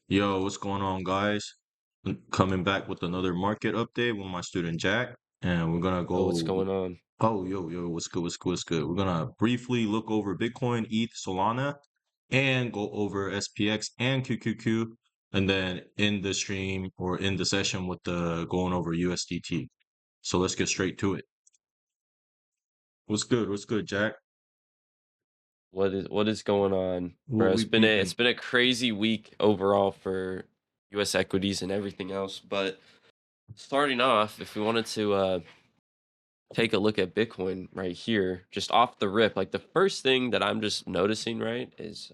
Yo, what's going on, guys? Coming back with another market update with my student Jack, and we're gonna Oh, what's go. going on? Oh, yo, what's good? What's good? What's good? We're gonna briefly look over Bitcoin, ETH, Solana, and go over SPX and QQQ, and then in the stream or in the session with the going over USDT. So let's get straight to it. What's good? What's good, Jack? What is going on, What bro? we It's been a peeping? it's been a crazy week overall for U.S. equities and everything else. But starting off, if we wanted to take a look at Bitcoin right here, just off the rip, like the first thing that I'm just noticing, right, is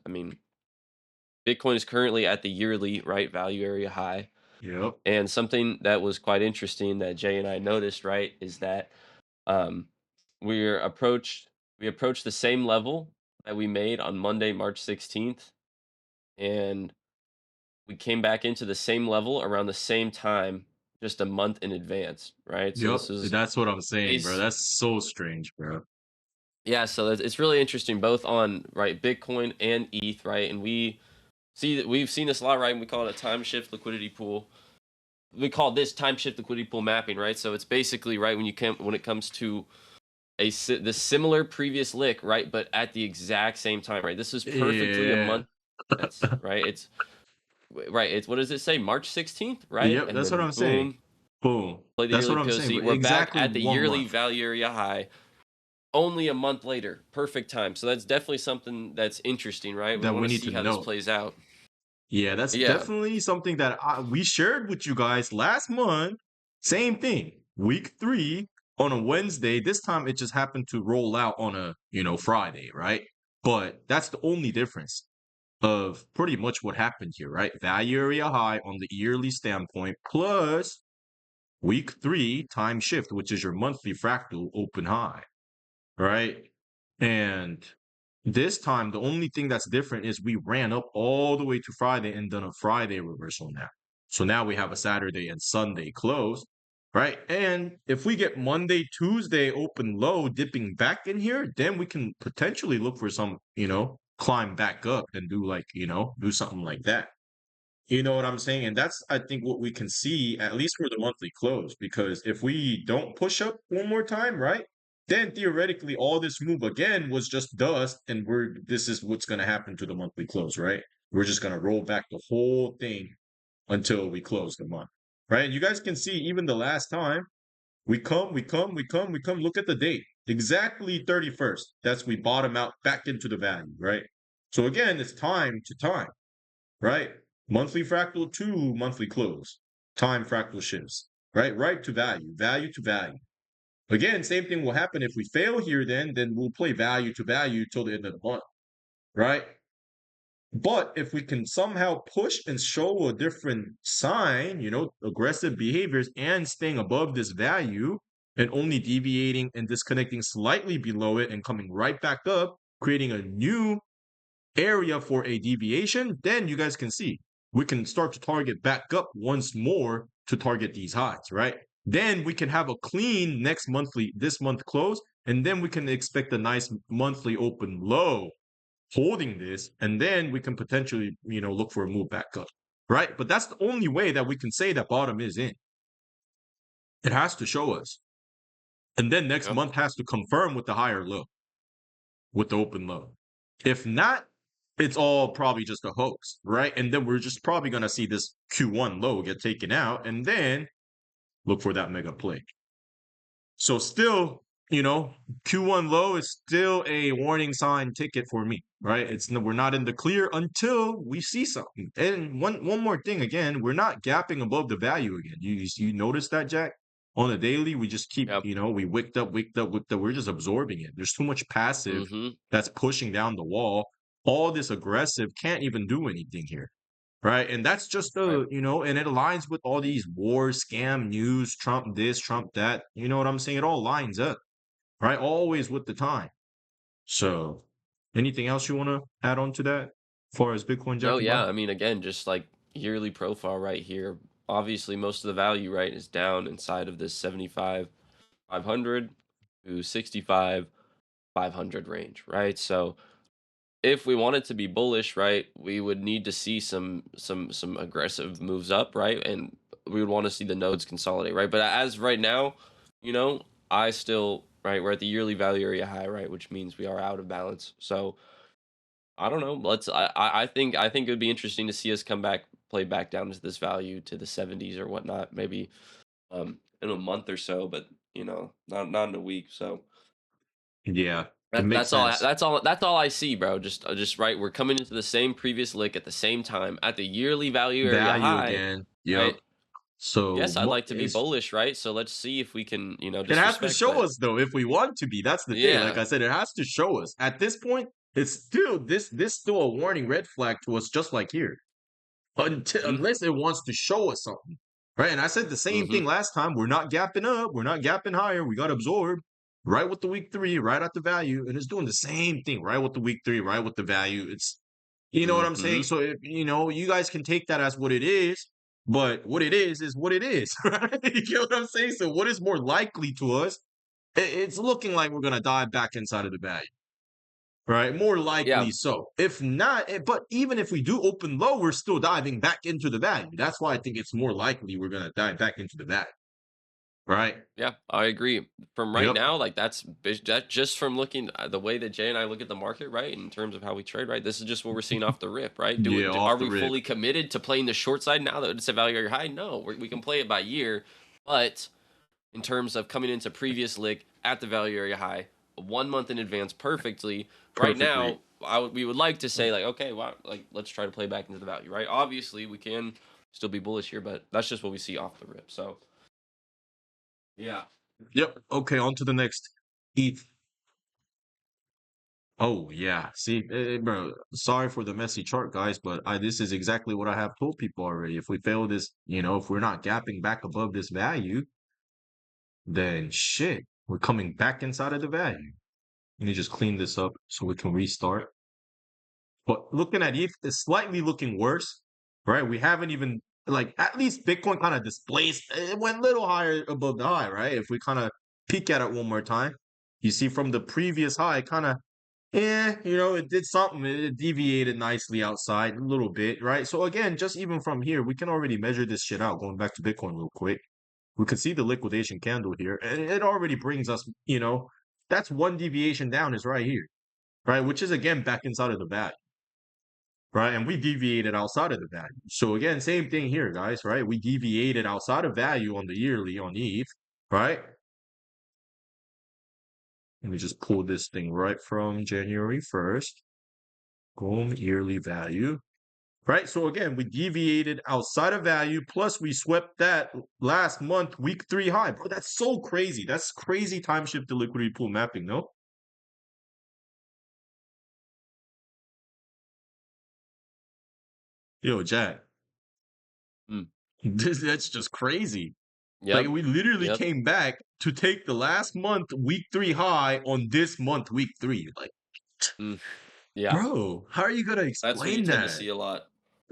Bitcoin is currently at the yearly right value area high, Yep, and something that was quite interesting that Jay and I noticed, right, is that Um, we're approached we approached the same level that we made on Monday, March 16th, and we came back into the same level around the same time, just a month in advance, right? So yep. this was That's what I'm saying, bro. base That's so strange, bro. yeah, so it's really interesting both on right Bitcoin and ETH, right? And we see that we've seen this a lot, right? And we call it a time shift liquidity pool. We call this time shift liquidity pool mapping, right? So it's basically right when it comes to the similar previous lick, right? But at the exact same time, right? This is perfectly a Yeah. month. That's right. It's right. It's what does it say? March 16th, right? Yep, And that's what then I'm saying. boom, Boom. play the That's yearly what I'm saying, POC. bro. We're back Exactly at the one yearly month. value area high. Only a month later, perfect time. So that's definitely something that's interesting, right? We That want we to need see to how this know. plays out. Yeah, that's Yeah. definitely something that we shared with you guys last month. Same thing. Week 3 on a Wednesday. This time it just happened to roll out on a, Friday, right? But that's the only difference of pretty much what happened here, right? Value area high on the yearly standpoint plus week 3 time shift, which is your monthly fractal open high, right? And this time, the only thing that's different is we ran up all the way to Friday and done a Friday reversal now. So now we have a Saturday and Sunday close, right? And if we get Monday, Tuesday open low dipping back in here, then we can potentially look for some, climb back up and do like, do something like that. You know what I'm saying? And that's, I think, what we can see, at least for the monthly close. Because if we don't push up one more time, right? Then theoretically, all this move again was just dust, and this is what's going to happen to the monthly close, right? We're just going to roll back the whole thing until we close the month, right? And you guys can see even the last time we come. Look at the date, exactly 31st. That's we bottom out back into the value, right? So again, it's time to time, right? Monthly fractal to monthly close, time fractal shifts, right? Right to value, value to value. Again, same thing will happen if we fail here, then we'll play value to value till the end of the month, right? But if we can somehow push and show a different sign, aggressive behaviors and staying above this value and only deviating and disconnecting slightly below it and coming right back up, creating a new area for a deviation, then you guys can see we can start to target back up once more to target these highs, right? Then we can have a clean this month close, and then we can expect a nice monthly open low holding this, and then we can potentially, look for a move back up, right? But that's the only way that we can say that bottom is in. It has to show us. And then next Yep. month has to confirm with the higher low, with the open low. If not, it's all probably just a hoax, right? And then we're just probably going to see this Q1 low get taken out and then look for that mega play. So still, Q1 low is still a warning sign ticket for me, right? We're not in the clear until we see something. And one more thing again, we're not gapping above the value again. You notice that, Jack? On the daily, we just keep, Yep. we wicked up, wicked up, wicked up. We're just absorbing it. There's too much passive Mm-hmm. that's pushing down the wall. All this aggressive can't even do anything here. Right. And that's just Right. and it aligns with all these war scam news, Trump this, Trump that. You know what I'm saying? It all lines up, right? Always with the time. So anything else you want to add on to that as far as Bitcoin, No, Jackie yeah. Boy? Again, just like yearly profile right here. Obviously, most of the value, right, is down inside of this 75, 500 to 65, 500 range, right? So if we wanted to be bullish, right, we would need to see some aggressive moves up, right? And we would want to see the nodes consolidate, right? But as right now, you know, I still right, we're at the yearly value area high, right, which means we are out of balance. So I don't know. I think it would be interesting to see us come back, play back down to this value to the 70s or whatnot, maybe in a month or so, but not in a week. So Yeah, it that, makes that's all. sense. That's all I see, bro. Just right. We're coming into the same previous lick at the same time at the yearly value area Value high, again. Yep. right? So Yes, I'd like to be it's bullish, right? So let's see if we can, it just has to respect show that. us though if we want to be. That's the thing. Like Yeah. I said, it has to show us. At this point, it's still this still a warning red flag to us, just like here. Hmm. Unless it wants to show us something, right? And I said the same Hmm. thing last time. We're not gapping up. We're not gapping higher. We got absorbed right with the week three, right at the value, and it's doing the same thing, right with the week three, right with the value. It's you know what I'm saying. Hmm. So if, you guys can take that as what it is, but what it is what it is, right? You get what I'm saying? So what is more likely to us? It's looking like we're gonna dive back inside of the value. Right, more Yeah. likely so. If not, but even if we do open low, we're still diving back into the value. That's why I think it's more likely we're gonna dive back into the value. Right? Yeah, I agree. From right Yep. now, like that just from looking at the way that Jay and I look at the market, right? In terms of how we trade, right? This is just what we're seeing off the rip, right? Yeah, Are off the we rip. fully committed to playing the short side now that it's a value area high? No, we can play it by year, but in terms of coming into previous lick at the value area high, 1 month in advance perfectly. Right Perfectly. now, we would like to say like, okay, well, like let's try to play back into the value, right? Obviously, we can still be bullish here, but that's just what we see off the rip. So yeah. Yep. Okay, on to the next. ETH. Oh yeah. See, bro. Sorry for the messy chart, guys, but this is exactly what I have told people already. If we fail this, if we're not gapping back above this value, then shit, we're coming back inside of the value. Let me just clean this up so we can restart. But looking at ETH, it's slightly looking worse, right? We haven't even like at least Bitcoin kind of displaced. It went a little higher above the high, right? If we kind of peek at it one more time, you see from the previous high, kind of, it did something. It deviated nicely outside a little bit, right? So again, just even from here, we can already measure this shit out. Going back to Bitcoin real quick, we can see the liquidation candle here, and it already brings us, that's one deviation down is right here, right? Which is again back inside of the value, right? And we deviated outside of the value. So again, same thing here, guys, right? We deviated outside of value on the yearly on ETH, right? Let me just pull this thing right from January 1st. Boom, yearly value. Right. So again, we deviated outside of value, plus we swept that last month, week three high. Bro, that's so crazy. That's crazy time shift to liquidity pool mapping, no? Yo, Jack. Mm. That's just crazy. Like Yep. we literally Yep. came back to take the last month week three high on this month week three. Like, Mm. Yeah. bro, how are you gonna That's what you explain tend to that? see a lot.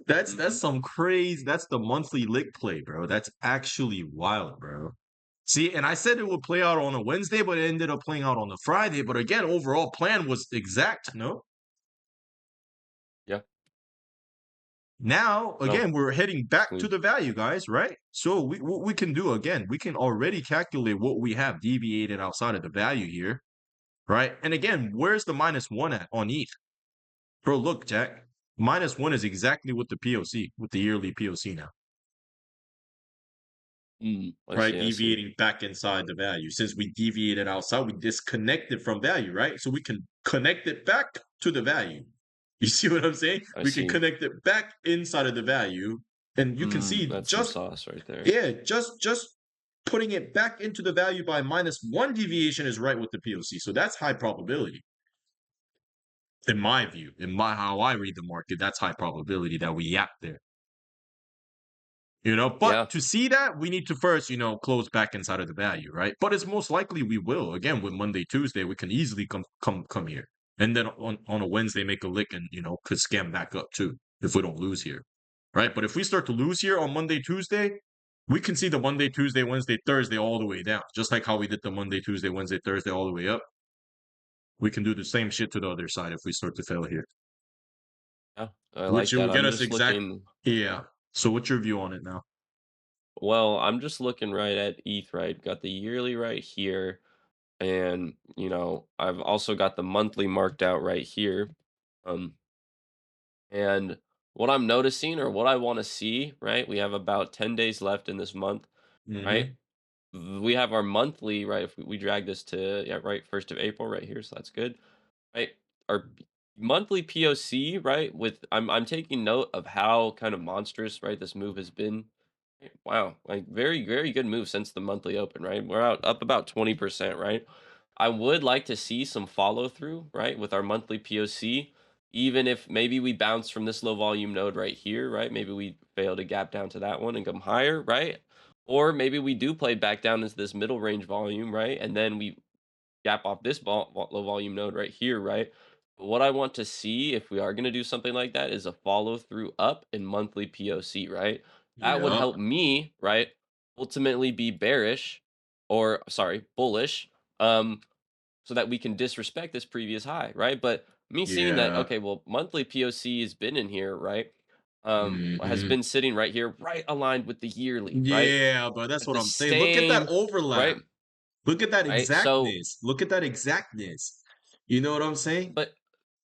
That's Hmm. some crazy. That's the monthly lick play, bro. That's actually wild, bro. See, and I said it would play out on a Wednesday, but it ended up playing out on a Friday. But again, overall plan was exact. No, Yeah. now No, again we're heading it's back to clean. the value, guys. Right? So what we can do again, we can already calculate what we have deviated outside of the value here. Right? And again, where's the -1 at on ETH? Bro, look, Jack. -1 is exactly with the POC, with the yearly POC now. I Right? see. I see. Deviating back inside the value. Since we deviated outside, we disconnected from value, right? So we can connect it back to the value. You see what I'm saying? I We can see. connect it back inside of the value. And you can see That's some just, sauce right there. yeah, just putting it back into the value by -1 deviation is right with the POC. So that's high probability. In my view, how I read the market, that's high probability that we yap there. But Yeah. to see that, we need to first, close back inside of the value, right? But it's most likely we will. Again, with Monday, Tuesday, we can easily come here. And then on a Wednesday, make a lick and, could scam back up too if we don't lose here. Right? But if we start to lose here on Monday, Tuesday, we can see the Monday, Tuesday, Wednesday, Thursday all the way down. Just like how we did the Monday, Tuesday, Wednesday, Thursday all the way up. we can do the same shit to the other side if we start to fail here. Yeah, I Which like will that. get I'm us just exact. looking. Yeah. So what's your view on it now? Well, I'm just looking right at ETH, right? Got the yearly right here. And, I've also got the monthly marked out right here. Um, and what I'm noticing or what I want to see, right? We have about 10 days left in this month, right? Mm-hmm. We have our monthly, right? If we drag this to, yeah, right, 1st of April right here. So that's good, right? Our monthly POC, right? I'm taking note of how kind of monstrous, right, this move has been. Wow, like very, very good move since the monthly open, right? We're up about 20%, right? I would like to see some follow through, right, with our monthly POC, even if maybe we bounce from this low volume node right here, right? Maybe we fail to gap down to that one and come higher, right? Or maybe we do play back down into this middle range volume, right? And then we gap off this low volume node right here, right? But what I want to see if we are going to do something like that is a follow through up in monthly POC, right? That would Yeah. help me, right? Ultimately be bearish or sorry, bullish, um, so that we can disrespect this previous high, right? But me seeing that, Yeah. okay, well, monthly POC has been in here, right? Has Mm-hmm. been sitting right here, right aligned with the yearly, right? Yeah, but that's At what the I'm saying. Look at that same, overlap. right? Look at that Right. So, exactness. Look at that exactness. You know what I'm saying? but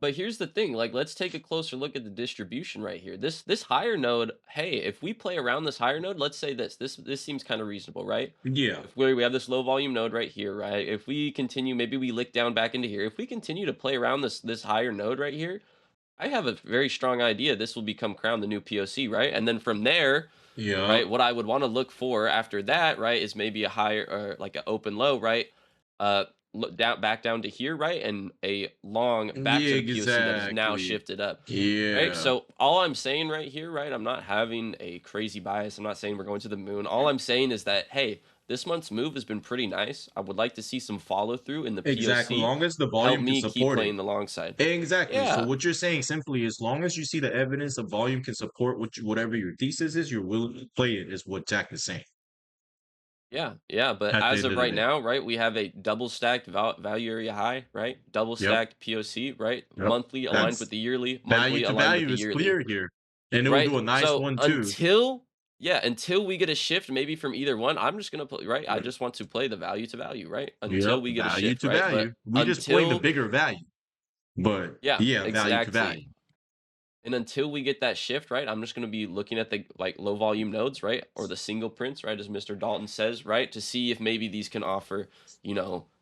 But here's the thing, like let's take a closer look at the distribution right here. This higher node, hey, if we play around this higher node, let's say this seems kind of reasonable, right? Yeah. If we have this low volume node right here, right? If we continue, maybe we lick down back into here. If we continue to play around this higher node right here, I have a very strong idea this will become crown the new POC, right? And then from there, Yeah. right? What I would want to look for after that, right, is maybe a higher or like an open low, right? Uh, look down back down to here, right, and a long back Yeah, to the POC that is now exactly. shifted up, right? Yeah. So all I'm saying right here, right, I'm not having a crazy bias. I'm not saying we're going to the moon. All I'm saying is that hey, this month's move has been pretty nice. I would like to see some follow through in the Exactly. POC Long as the to help volume can me keep support it. playing the long side. Exactly. So Yeah, what you're saying simply, as long as you see the evidence of volume can support whatever your thesis is, you're willing to play it, is what Jack is saying yeah, yeah, but at the as end of of the right day. now, right, we have a double stacked value area high, right? Double Yep. stacked POC, right? Yep. Monthly aligned with That's the yearly, value monthly to aligned with value the is yearly, clear here. And it will right? do a nice So one too. until we get a shift maybe from either one, I'm just gonna play, right? I just want to play the value to value, right? Until Yep. we get a Value shift, to right? value. But We just play the until, bigger value. But yeah, yeah, value to exactly. value. And until we get that shift, right, I'm just going to be looking at the like low volume nodes, right, or the single prints, right, as Mr. Dalton says, right, to see if maybe these can offer,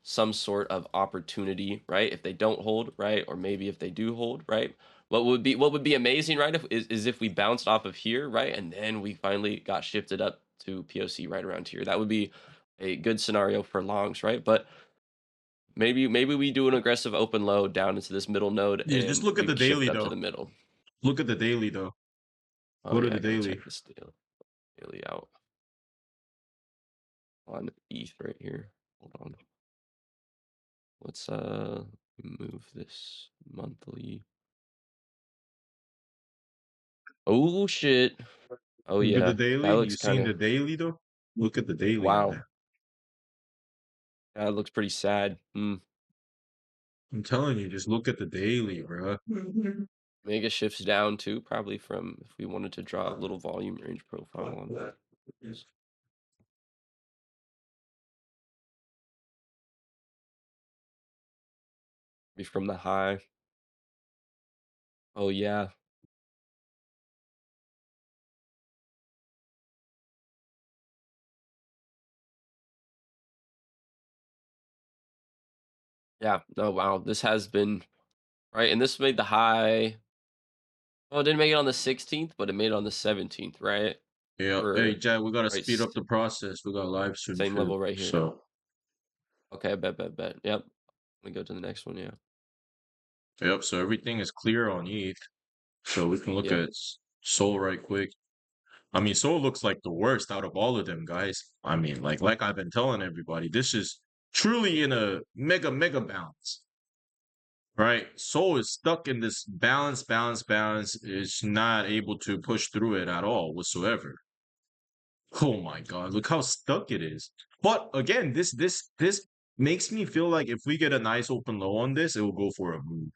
some sort of opportunity, right, if they don't hold, right, or maybe if they do hold, right. What would be amazing, right, is if we bounced off of here, right, and then we finally got shifted up to POC right around here. That would be a good scenario for longs, right? But maybe we do an aggressive open low down into this middle node Yeah, just and look at we the shift daily up to though. the middle. Look at the daily though. Oh Go to yeah, the I gotta daily. check this daily out on ETH right here. Hold on. Let's move this monthly. Oh shit. Oh Look at the yeah. That daily. You looks kind seen of the daily though? Look at the daily on wow. that. That looks pretty sad. I'm telling you, just look at the daily, bro. Mega shifts down too, probably from if we wanted to draw a little volume range profile on this. Maybe from the high. Oh yeah. Yeah. Oh wow. This has been right, and this made the high. Oh, it didn't make it on the 16th, but it made it on the 17th, right? Yeah. Hey, For Jack, we gotta right speed up the process. We got live stream same shit. level right here. So, Okay, bet. Yep. Let me go to the next one. Yeah. yep. So everything is clear on ETH. So we can look Yep. at Soul right quick. I mean, Soul looks like the worst out of all of them, guys. I mean, like I've been telling everybody, this is truly in a mega balance, right? Soul is stuck in this balance. Is not able to push through it at all whatsoever. Oh my God, look how stuck it is. But again, this makes me feel like if we get a nice open low on this, it will go for a move.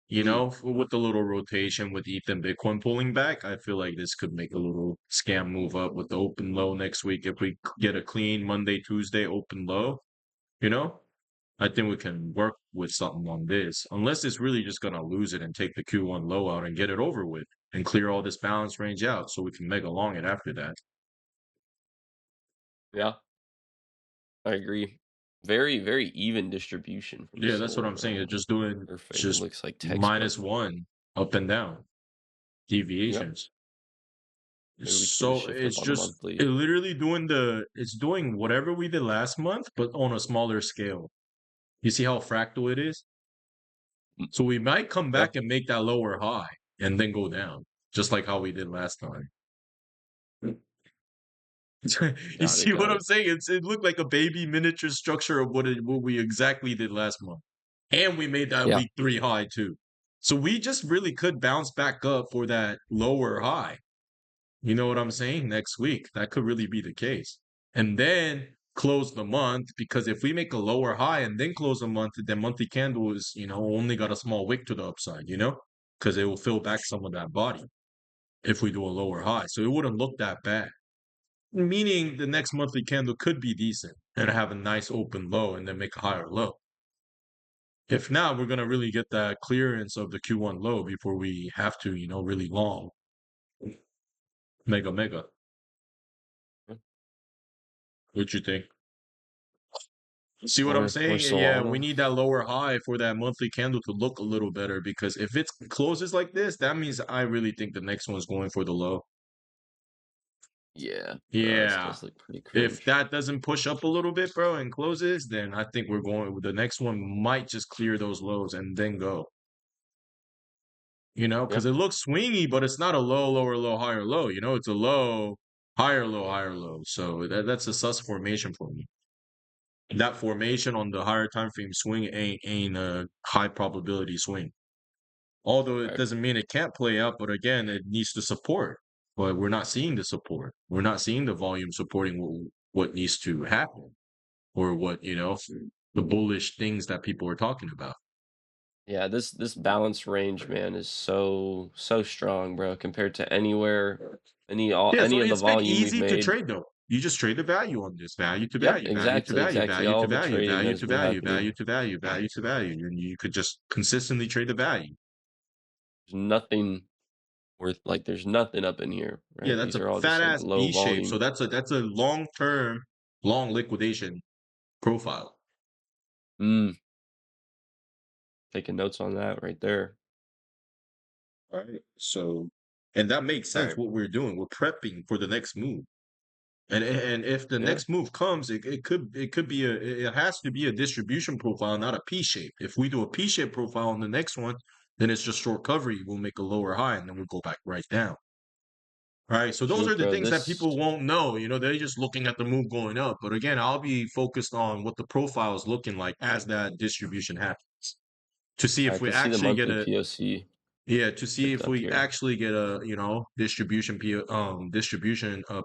You Mm, know, with the little rotation with ETH and Bitcoin pulling back, I feel like this could make a little scam move up with the open low next week. If we get a clean Monday, Tuesday open low, you know, I think we can work with something on this. Unless it's really just gonna lose it and take the Q1 low out and get it over with and clear all this balance range out so we can mega long it after that. yeah, I agree. Very, very even distribution from Yeah, that's what Solar, I'm saying. bro. It's just doing Perfect. It just looks like textbook. -1 up and down Yep. deviations. Maybe we can get a So shift up it's on the just it monthly. literally it's doing whatever we did last month, but on a smaller scale. You see how fractal it is? Mm, So we might come yeah, back and make that lower high and then go down, just like how we did last time. You got it, see what got I'm it. saying? It looked like a baby miniature structure of what we exactly did last month. And we made that Yeah, week 3 high too. So we just really could bounce back up for that lower high. You know what I'm saying? Next week. That could really be the case. And then close the month because if we make a lower high and then close the month, then monthly candle is, only got a small wick to the upside, because it will fill back some of that body if we do a lower high. So it wouldn't look that bad. Meaning the next monthly candle could be decent and have a nice open low and then make a higher low. If not, we're gonna really get that clearance of the Q1 low before we have to, really long. Mega mega. yeah. What you think? See what I'm Or saying? Yeah, we Solana. need that lower high for that monthly candle to look a little better because if it closes like this, that means I really think the next one's going for the low. Yeah, bro, this Yeah. does look pretty If cringe. that doesn't push up a little bit, bro, and closes, then I think the next one might just clear those lows and then go. Yeah, Because it looks swingy, but it's not a low, lower, low, higher, low. It's a low, higher, low, higher, low. So that's a sus formation for me. That formation on the higher time frame swing ain't a high probability swing. Although it right. doesn't mean it can't play out, but again, it needs to support. But we're not seeing the support. We're not seeing the volume supporting what needs to happen or what, the bullish things that people are talking about. Yeah, this balance range, man, is so strong, bro, compared to anywhere, Yeah, so any of the it's been volume we've easy to made. trade though. You just trade the value on this value to Yep, value, value to exactly, value, exactly. value to All the value, trading value has to been value, happening. value to value, value to value. And you could just consistently trade the value. There's nothing there's nothing up in here, Yeah, right? that's These a are all fat just like ass low B shape. So volume. that's a long term, long liquidation profile. Mm, taking notes on that right there. Right. So, and that makes All sense right. what we're doing. We're prepping for the next move. And if the Yeah. next move comes, it could be it has to be a distribution profile, not a P shape. If we do a P shape profile on the next one, then it's just short coverage. We'll make a lower high and then we'll go back right down. Right. So those Shoot, are the bro. things that This people won't know. They're just looking at the move going up. But again, I'll be focused on what the profile is looking like as that distribution happens to see I if we can see the actually get monthly a POC yeah, to see shift if up we here. actually get a, distribution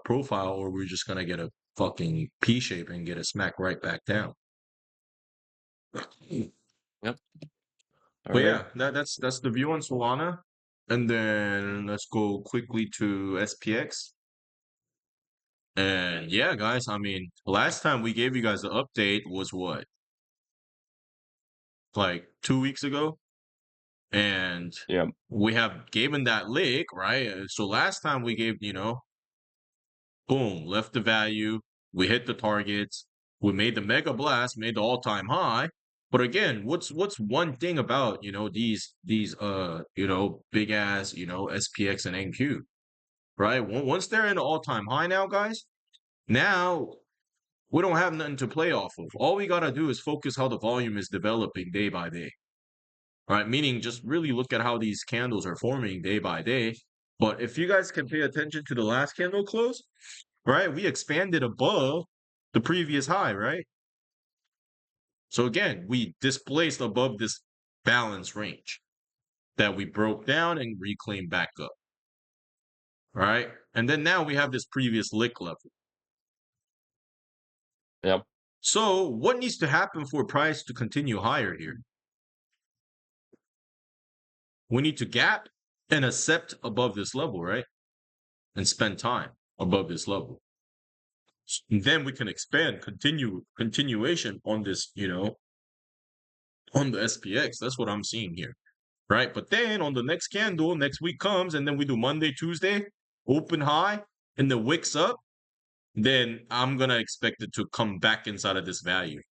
profile or we're just gonna get a fucking P shape and get a smack right back down. Yep. All But right. yeah, that's the view on Solana. And then let's go quickly to SPX. And yeah, guys, I mean, last time we gave you guys the update was what, like 2 weeks ago? And Yeah. we have given that lick, right? So last time we gave, boom, left the value. We hit the targets. We made the mega blast, made the all-time high. But again, what's one thing about these big ass SPX and NQ, right? Once they're in the all-time high now, guys, now we don't have nothing to play off of. All we gotta do is focus how the volume is developing day by day, right? Meaning just really look at how these candles are forming day by day. But if you guys can pay attention to the last candle close, right? We expanded above the previous high, right? So again, we displaced above this balance range that we broke down and reclaimed back up, right? And then now we have this previous lick level. Yep. So what needs to happen for price to continue higher here? We need to gap and accept above this level, right? And spend time above this level. And then we can expand, continuation on this, on the SPX. That's what I'm seeing here, right? But then on the next candle, next week comes, and then we do Monday, Tuesday, open high, and the wicks up. Then I'm gonna expect it to come back inside of this value,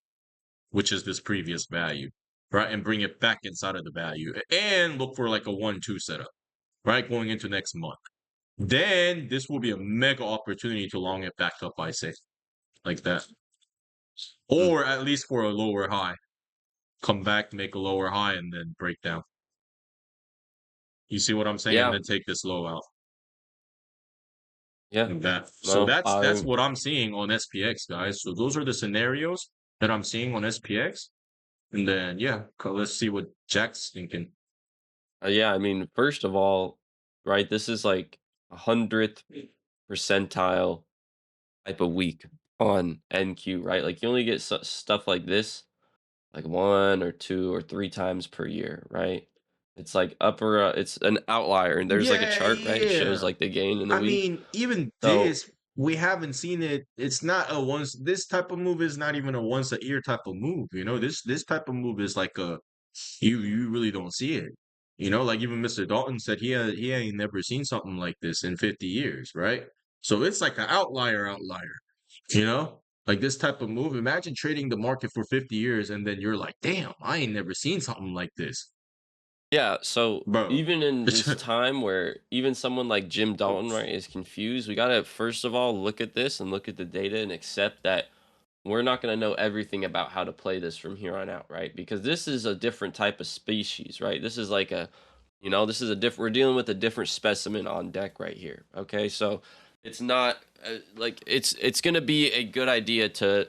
which is this previous value, right? And bring it back inside of the value and look for like a 1-2 setup, right? Going into next month. Then this will be a mega opportunity to long it back up, I say, like that. Mm. Or at least for a lower high. Come back, make a lower high, and then break down. You see what I'm saying? And Yeah, then take this low out. yeah. Like that. So No, that's what I'm seeing on SPX, guys. So those are the scenarios that I'm seeing on SPX. And then yeah, let's see what Jack's thinking. Yeah. I mean, first of all, right, this is like 100th percentile type of week on NQ, right? Like you only get stuff like this like 1 or 2 or 3 times per year, right? It's like upper, it's an outlier, and there's like a Yeah, chart, right? It shows yeah. like the gain in the I week. mean, even So this, we haven't seen it. It's not a once. This type of move is not even a once a year type of move. This type of move is like a you really don't see it. Like even Mr. Dalton said he ain't never seen something like this in 50 years, right? So it's like an outlier. Like this type of move. Imagine trading the market for 50 years and then you're like, damn, I ain't never seen something like this, yeah, so bro. even in this time where even someone like Jim Dalton, right, is confused, we gotta first of all look at this and look at the data and accept that we're not going to know everything about how to play this from here on out, right? Because this is a different type of species, right? This is like this is a different, we're dealing with a different specimen on deck right here. Okay. So it's not like it's going to be a good idea to,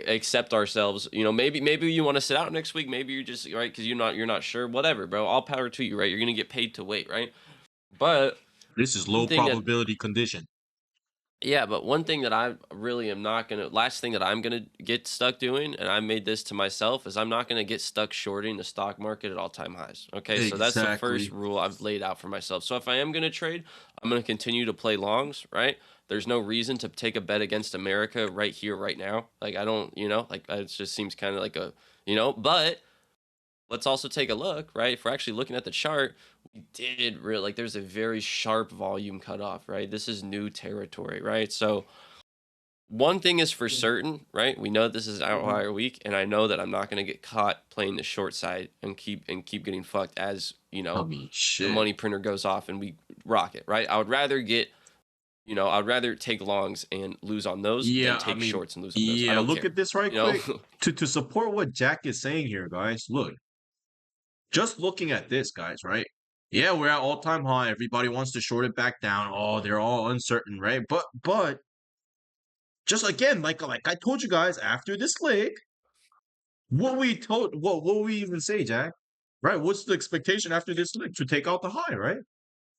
accept ourselves. Maybe you want to sit out next week. Maybe you're just right. Cause you're not sure, whatever, bro. All power to you, right? You're going to get paid to wait, right? But This is one low thing that probability condition. yeah, but one thing that I really am not gonna, last thing that I'm gonna get stuck doing, and I made this to myself, is I'm not gonna get stuck shorting the stock market at all time highs. Okay, so that's the first Exactly. rule I've laid out for myself. So if I am gonna trade, I'm gonna continue to play longs, right? There's no reason to take a bet against America right here, right now. Like I don't, like it just seems kind of like but let's also take a look, right? If we're actually looking at the chart, we did really like there's a very sharp volume cutoff, right? This is new territory, right? So one thing is for certain, right? We know this is outlier week, and I know that I'm not going to get caught playing the short side and keep getting fucked as I mean, the shit. money printer goes off and we rock it, right? I would rather I'd rather take longs and lose on those than Yeah, I take mean, shorts and lose on those. I yeah, don't look care, at this right you know. quick. To support what Jack is saying here, guys, look, just looking at this, guys, right? Yeah, we're at all-time high. Everybody wants to short it back down. Oh, they're all uncertain, right? But just again, like I told you guys after this leg, what we even say, Jack? Right? What's the expectation after this leg to take out the high, right?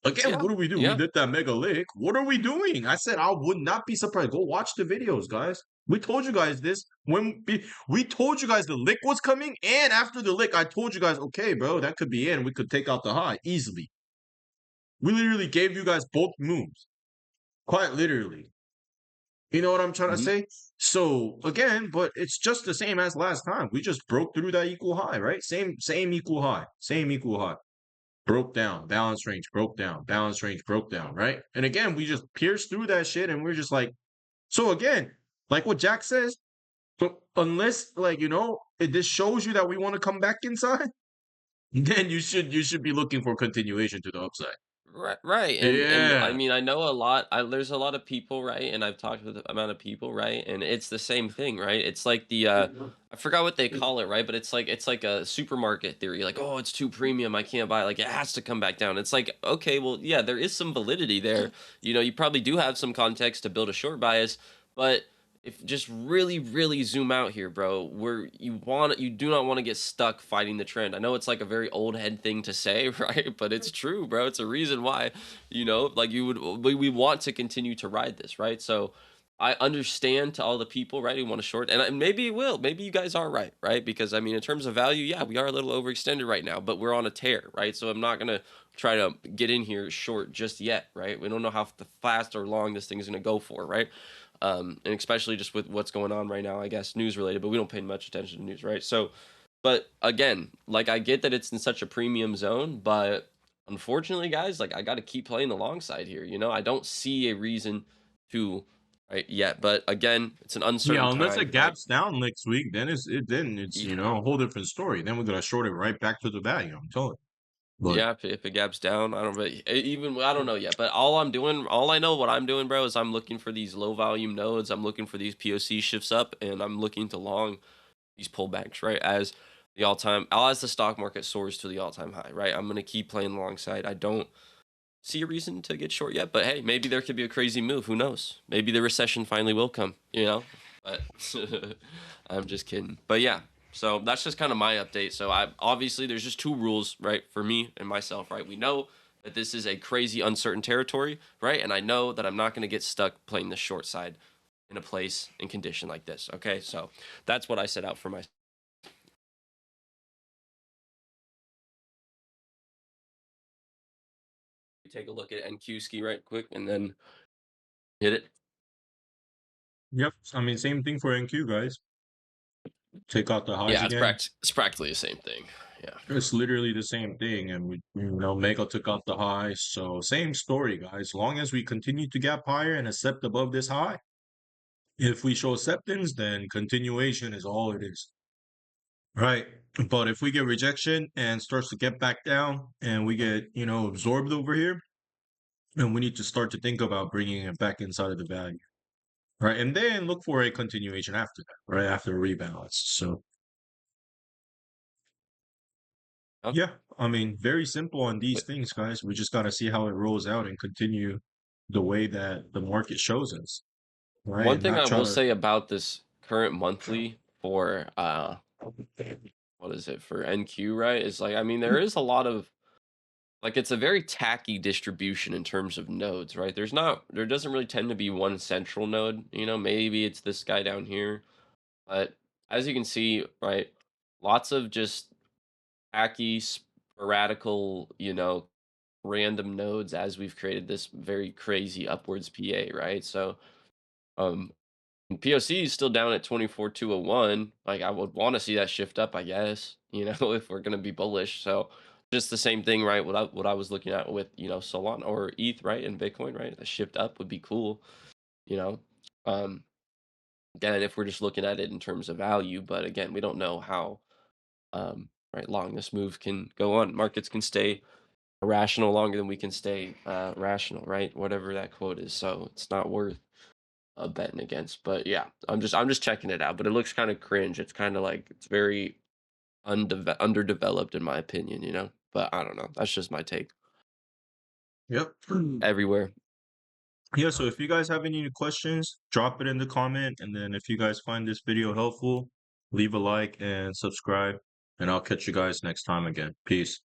Again, Yeah, what do we do? We yeah. did that mega lick. What are we doing? I said I would not be surprised. Go watch the videos, guys. We told you guys this when we told you guys the lick was coming, and after the lick, I told you guys, okay, bro, that could be in. We could take out the high easily. We literally gave you guys both moves, quite literally. You know what I'm trying to Hmm. say? So again, but it's just the same as last time. We just broke through that equal high, right? Same equal high, same equal high. Broke down, balance range broke down, balance range broke down, right? And again, we just pierced through that shit and we're just like, so again, like what Jack says, so unless this shows you that we want to come back inside, then you should be looking for continuation to the upside. Right, right, and I Yeah. mean, I know a lot. There's a lot of people, right? And I've talked with a amount of people, right? And it's the same thing, right? It's like the I forgot what they call it, right? But it's like a supermarket theory, like oh, it's too premium, I can't buy it. Like it has to come back down. It's like okay, well, yeah, there is some validity there. You probably do have some context to build a short bias, but if just really really zoom out here, bro, where you do not want to get stuck fighting the trend. I know it's like a very old head thing to say, right? But it's true, bro. It's a reason why like we want to continue to ride this, right? So I understand to all the people, right, who want to short, and maybe it will. Maybe you guys are right, right? Because I mean, in terms of value, yeah, we are a little overextended right now, but we're on a tear, right? So I'm not gonna try to get in here short just yet, right? We don't know how fast or long this thing is gonna go for, right? And especially just with what's going on right now, I guess news related, but we don't pay much attention to news, right? So, but again, like I get that it's in such a premium zone, but unfortunately, guys, like I got to keep playing the long side here. You know, I don't see a reason to right yet, but again, it's an Yeah, uncertain unless time, it right? gaps down next week, then it's Y- a whole different story. Then we're gonna short it right back to the value. I'm telling you. But Yeah, if it gaps down, I don't really even I don't know yet. But all I'm doing, all I know what I'm doing, bro, is I'm looking for these low volume nodes. I'm looking for these POC shifts up, and I'm looking to long these pullbacks, right? As the all time, as the stock market soars to the all time high, right? I'm gonna keep playing alongside. I don't see a reason to get short yet, but hey, maybe there could be a crazy move. Who knows? Maybe the recession finally will come, you know? But I'm just kidding. But yeah, so that's just kind of my update. So I obviously there's just two rules, right, for me and myself, right? We know that this is a crazy uncertain territory, right? And I know that I'm not going to get stuck playing the short side in a place and condition like this. Okay? So that's what I set out for myself. Take a look at NQ ski right quick and then hit it. yep, I mean same thing for NQ guys. Take out the highs Yeah, again. it's practically the same thing. Yeah. It's literally the same thing, and we Mega took out the highs, so same story, guys. As long as we continue to gap higher and accept above this high, if we show acceptance, then continuation is all it is. Right. But if we get rejection and starts to get back down and we get, absorbed over here, then we need to start to think about bringing it back inside of the value. Right. And then look for a continuation after that, right? After a rebalance. So, Huh? yeah, I mean, very simple on these But things, guys. We just got to see how it rolls out and continue the way that the market shows us, right? one And thing not I try will to. say about this current monthly for what is it for NQ, right? Is like I mean there is a lot of like it's a very tacky distribution in terms of nodes, right? There doesn't really tend to be one central node, you know, maybe it's this guy down here, but as you can see, right, lots of just tacky sporadical, you know, random nodes as we've created this very crazy upwards PA, right? So um POC is still down at 24,201. Like I would want to see that shift up, I guess, you know, if we're going to be bullish. So just the same thing, right? What I was looking at with, you know, Solana or ETH, right? And Bitcoin, right? A shift up would be cool, you know. Um Again, if we're just looking at it in terms of value, but again, we don't know how right long this move can go on. Markets can stay irrational longer than we can stay rational, right? Whatever that quote is. So it's not worth betting against. But yeah, I'm just checking it out. But it looks kind of cringe. It's kind of like it's very underdeveloped in my opinion, you know. But I don't know. That's just my take. Yep. Everywhere. Yeah, so if you guys have any questions, drop it in the comment. And then if you guys find this video helpful, leave a like and subscribe. And I'll catch you guys next time again. Peace.